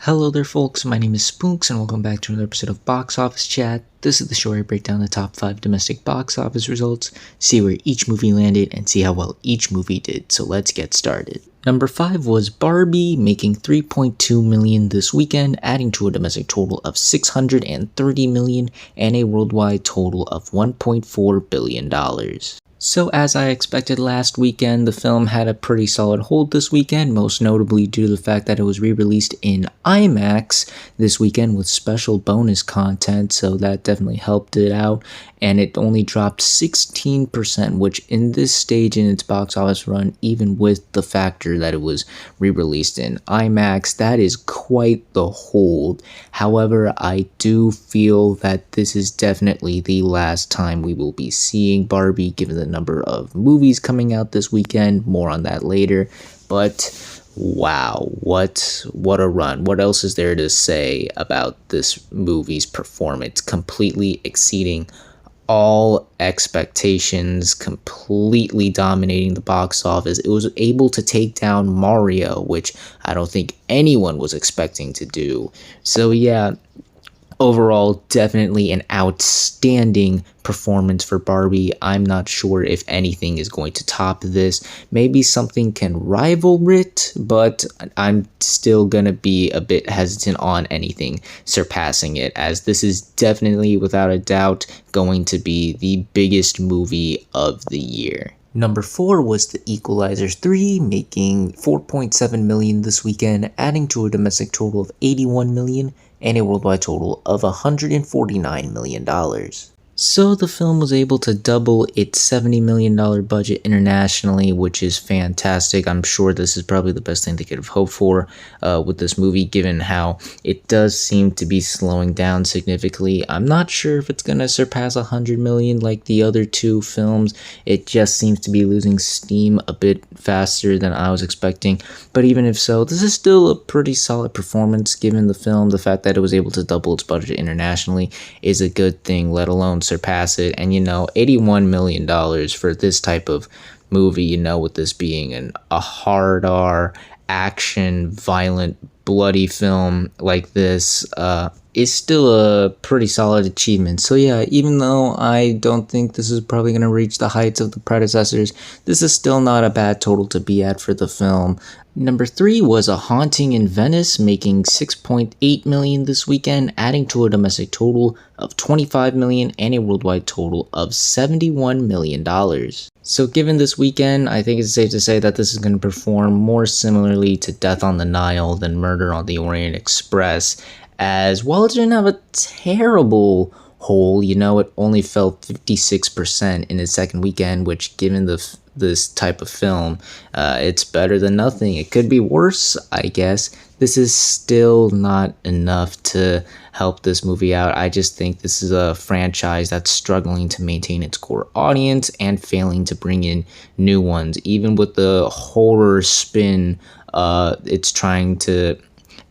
Hello there folks, my name is Spoonks and welcome back to another episode of Box Office Chat. This is the show where I break down the top 5 domestic box office results, see where each movie landed, and see how well each movie did, so let's get started. Number 5 was Barbie, making $3.2 million this weekend, adding to a domestic total of $630 million and a worldwide total of $1.4 billion. So as I expected last weekend, the film had a pretty solid hold this weekend, most notably due to the fact that it was re-released in IMAX this weekend with special bonus content, so that definitely helped it out, and it only dropped 16%, which in this stage in its box office run, even with the factor that it was re-released in IMAX, that is quite the hold. However, I do feel that this is definitely the last time we will be seeing Barbie, given the number of movies coming out this weekend. More on that later. But wow, what a run. What else is there to say about this movie's performance? Completely exceeding all expectations, completely dominating the box office. It was able to take down Mario, which I don't think anyone was expecting to do. So yeah, overall, definitely an outstanding performance for Barbie. I'm not sure if anything is going to top this. Maybe something can rival it, but I'm still gonna be a bit hesitant on anything surpassing it, as this is definitely, without a doubt, going to be the biggest movie of the year. Number 4 was The Equalizer 3, making $4.7 million this weekend, adding to a domestic total of $81 million and a worldwide total of $149 million. So the film was able to double its $70 million budget internationally, which is fantastic. I'm sure this is probably the best thing they could have hoped for with this movie, given how it does seem to be slowing down significantly. I'm not sure if it's going to surpass $100 million like the other two films. It just seems to be losing steam a bit faster than I was expecting. But even if so, this is still a pretty solid performance given the film. The fact that it was able to double its budget internationally is a good thing, let alone surpass it. And $81 million for this type of movie, with this being a hard R action violent bloody film like this, is still a pretty solid achievement. So yeah, even though I don't think this is probably going to reach the heights of the predecessors, this is still not a bad total to be at for the film. Number 3 was A Haunting in Venice, making $6.8 million this weekend, adding to a domestic total of $25 million and a worldwide total of $71 million. So given this weekend, I think it's safe to say that this is going to perform more similarly to Death on the Nile than Murder on the Orient Express, as while it didn't have a terrible whole, it only fell 56% in its second weekend, which given this type of film, it's better than nothing. It could be worse, I guess. This is still not enough to help this movie out. I just think this is a franchise that's struggling to maintain its core audience and failing to bring in new ones. Even with the horror spin it's trying to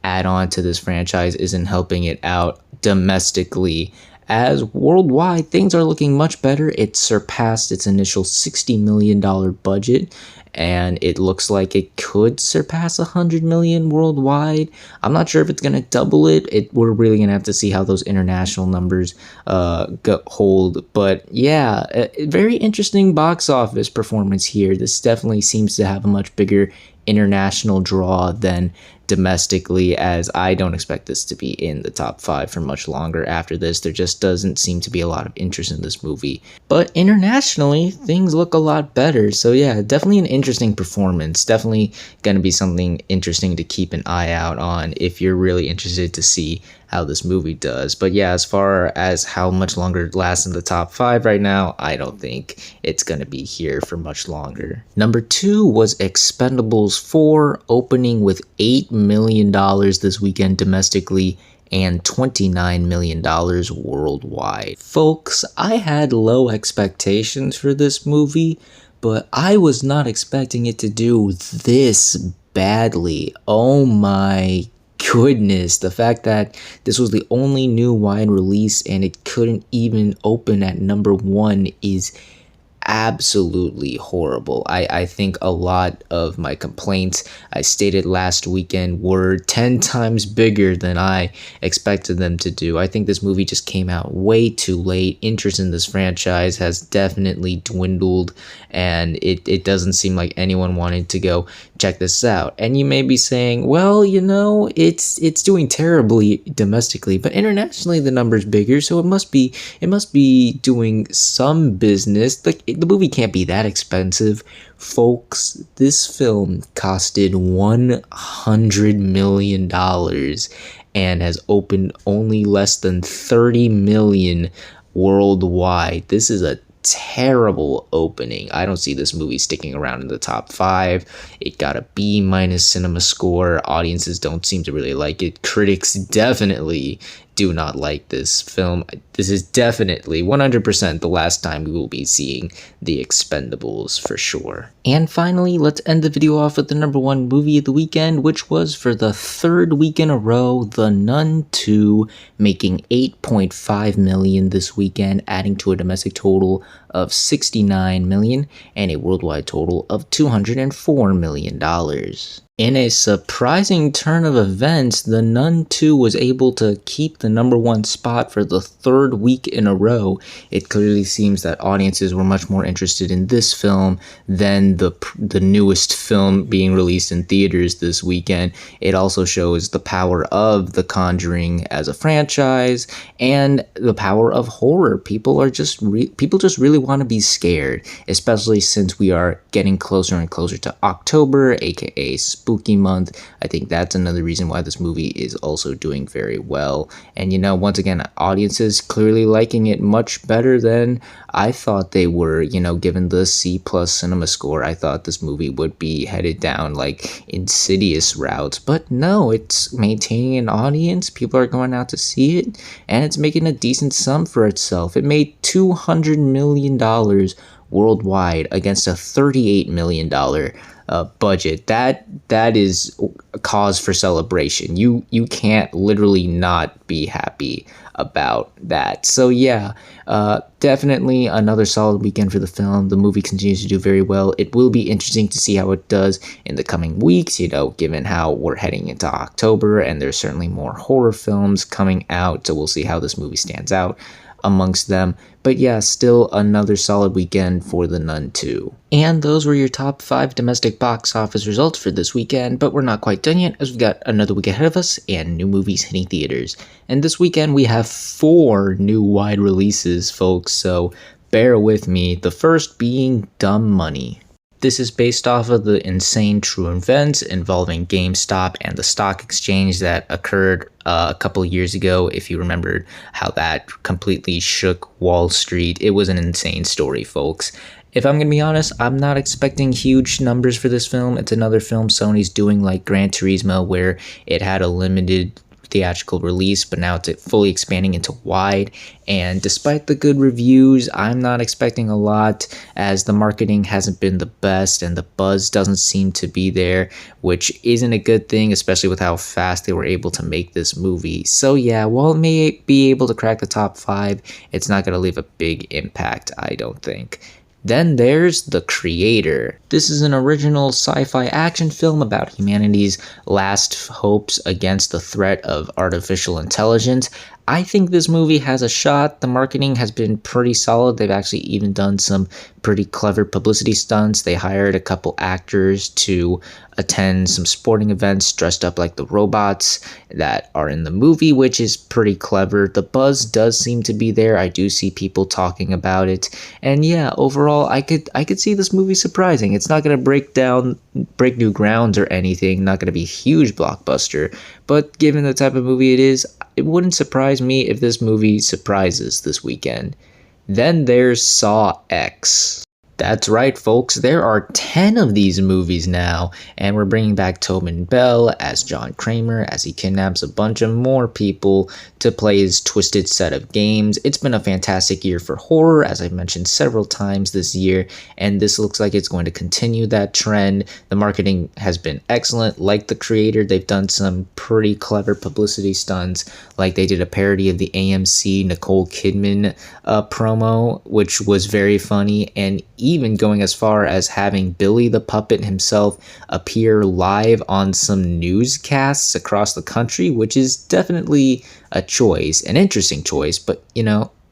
add on to this franchise isn't helping it out domestically. As worldwide, things are looking much better. It surpassed its initial $60 million budget, and it looks like it could surpass $100 million worldwide. I'm not sure if it's going to double it. We're really going to have to see how those international numbers hold. But yeah, a very interesting box office performance here. This definitely seems to have a much bigger international draw than domestically, as I don't expect this to be in the top 5 for much longer after this. There just doesn't seem to be a lot of interest in this movie. But internationally, things look a lot better. So yeah, definitely an interesting performance. Definitely going to be something interesting to keep an eye out on if you're really interested to see how this movie does. But yeah, as far as how much longer it lasts in the top 5 right now, I don't think it's going to be here for much longer. Number 2 was Expendables 4, opening with $8 million this weekend domestically and $29 million worldwide. Folks, I had low expectations for this movie, but I was not expecting it to do this badly. Oh my goodness, the fact that this was the only new wide release and it couldn't even open at number 1 is absolutely horrible. I think a lot of my complaints I stated last weekend were 10 times bigger than I expected them to do. I think this movie just came out way too late. Interest in this franchise has definitely dwindled, and it doesn't seem like anyone wanted to go check this out. And you may be saying, well, it's doing terribly domestically, but internationally the number's bigger, so it must be doing some business. Like, the movie can't be that expensive. Folks, this film costed $100 million and has opened only less than 30 million worldwide. This is a terrible opening. I don't see this movie sticking around in the top 5. It got a B minus cinema score. Audiences don't seem to really like it. Critics definitely do not like this film. This is definitely 100% the last time we will be seeing The Expendables for sure. And finally, let's end the video off with the number 1 movie of the weekend, which was, for the 3rd week in a row, The Nun 2, making $8.5 million this weekend, adding to a domestic total of $69 million and a worldwide total of $204 million. In a surprising turn of events, The Nun 2 was able to keep the number 1 spot for the 3rd week in a row. It clearly seems that audiences were much more interested in this film than the newest film being released in theaters this weekend. It also shows the power of The Conjuring as a franchise and the power of horror. People just really want to be scared, especially since we are getting closer and closer to October, aka spooky month. I think that's another reason why this movie is also doing very well. And once again, audiences clearly liking it much better than I thought they were. Given the C+ cinema score, I thought this movie would be headed down like Insidious routes, but no, it's maintaining an audience. People are going out to see it, and it's making a decent sum for itself. It made $200 million worldwide against a $38 million budget. That is a cause for celebration. You can't literally not be happy about that. So yeah, definitely another solid weekend for the film. The movie continues to do very well. It will be interesting to see how it does in the coming weeks, given how we're heading into October and there's certainly more horror films coming out. So we'll see how this movie stands out amongst them. But yeah, still another solid weekend for The Nun 2. And those were your top 5 domestic box office results for this weekend, but we're not quite done yet, as we've got another week ahead of us and new movies hitting theaters. And this weekend we have 4 new wide releases, folks, so bear with me. The first being Dumb Money. This is based off of the insane true events involving GameStop and the stock exchange that occurred a couple years ago. If you remembered how that completely shook Wall Street, it was an insane story, folks. If I'm going to be honest, I'm not expecting huge numbers for this film. It's another film Sony's doing like Gran Turismo, where it had a limited theatrical release, but now it's fully expanding into wide. And despite the good reviews, I'm not expecting a lot, as the marketing hasn't been the best and the buzz doesn't seem to be there, which isn't a good thing, especially with how fast they were able to make this movie. So yeah, while it may be able to crack the top 5, it's not going to leave a big impact, I don't think. Then there's The Creator. This is an original sci-fi action film about humanity's last hopes against the threat of artificial intelligence. I think this movie has a shot. The marketing has been pretty solid. They've actually even done some pretty clever publicity stunts. They hired a couple actors to attend some sporting events dressed up like the robots that are in the movie, which is pretty clever. The buzz does seem to be there. I do see people talking about it. And yeah, overall, I could see this movie surprising. It's not going to break new grounds or anything, not going to be a huge blockbuster, but given the type of movie it is, it wouldn't surprise me if this movie surprises this weekend. Then there's Saw X. That's right, folks. There are 10 of these movies now, and we're bringing back Tobin Bell as John Kramer as he kidnaps a bunch of more people to play his twisted set of games. It's been a fantastic year for horror, as I've mentioned several times this year, and this looks like it's going to continue that trend. The marketing has been excellent. Like The Creator, they've done some pretty clever publicity stunts, like they did a parody of the AMC Nicole Kidman promo, which was very funny, and even going as far as having Billy the Puppet himself appear live on some newscasts across the country, which is definitely a choice, an interesting choice, but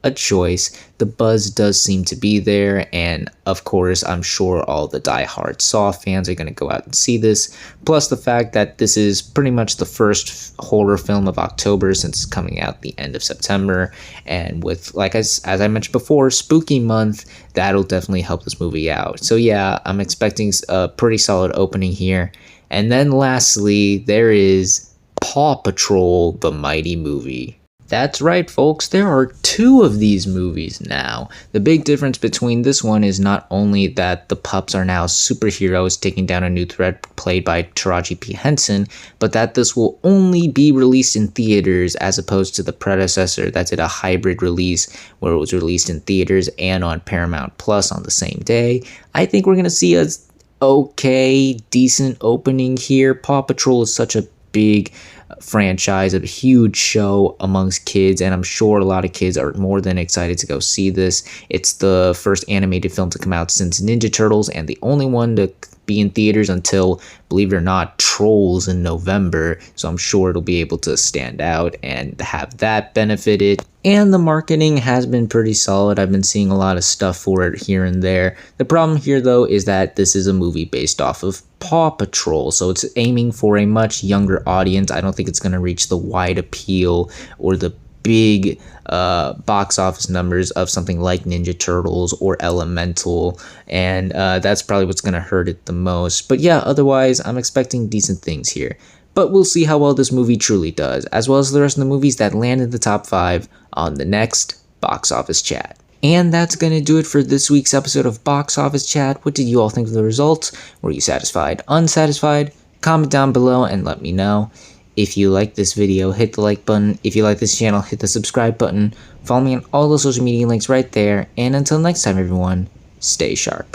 a choice. The buzz does seem to be there, and of course, I'm sure all the die-hard Saw fans are going to go out and see this. Plus, the fact that this is pretty much the first horror film of October since coming out the end of September, and with, like as I mentioned before, spooky month, that'll definitely help this movie out. So yeah, I'm expecting a pretty solid opening here. And then lastly, there is Paw Patrol: The Mighty Movie. That's right, folks, there are 2 of these movies now. The big difference between this one is not only that the pups are now superheroes taking down a new threat played by Taraji P. Henson, but that this will only be released in theaters as opposed to the predecessor that did a hybrid release where it was released in theaters and on Paramount Plus on the same day. I think we're going to see a okay, decent opening here. Paw Patrol is such a big franchise, a huge show amongst kids, and I'm sure a lot of kids are more than excited to go see this. It's the first animated film to come out since Ninja Turtles, and the only one to be in theaters until, believe it or not, Trolls in November, so I'm sure it'll be able to stand out and have that benefited. And the marketing has been pretty solid. I've been seeing a lot of stuff for it here and there. The problem here, though, is that this is a movie based off of Paw Patrol, so it's aiming for a much younger audience. I don't think it's going to reach the wide appeal or the big box office numbers of something like Ninja Turtles or Elemental, and that's probably what's going to hurt it the most. But yeah, otherwise, I'm expecting decent things here. But we'll see how well this movie truly does, as well as the rest of the movies that land in the top 5 on the next Box Office Chat. And that's going to do it for this week's episode of Box Office Chat. What did you all think of the results? Were you satisfied, unsatisfied? Comment down below and let me know. If you like this video, hit the like button. If you like this channel, hit the subscribe button. Follow me on all the social media links right there. And until next time, everyone, stay sharp.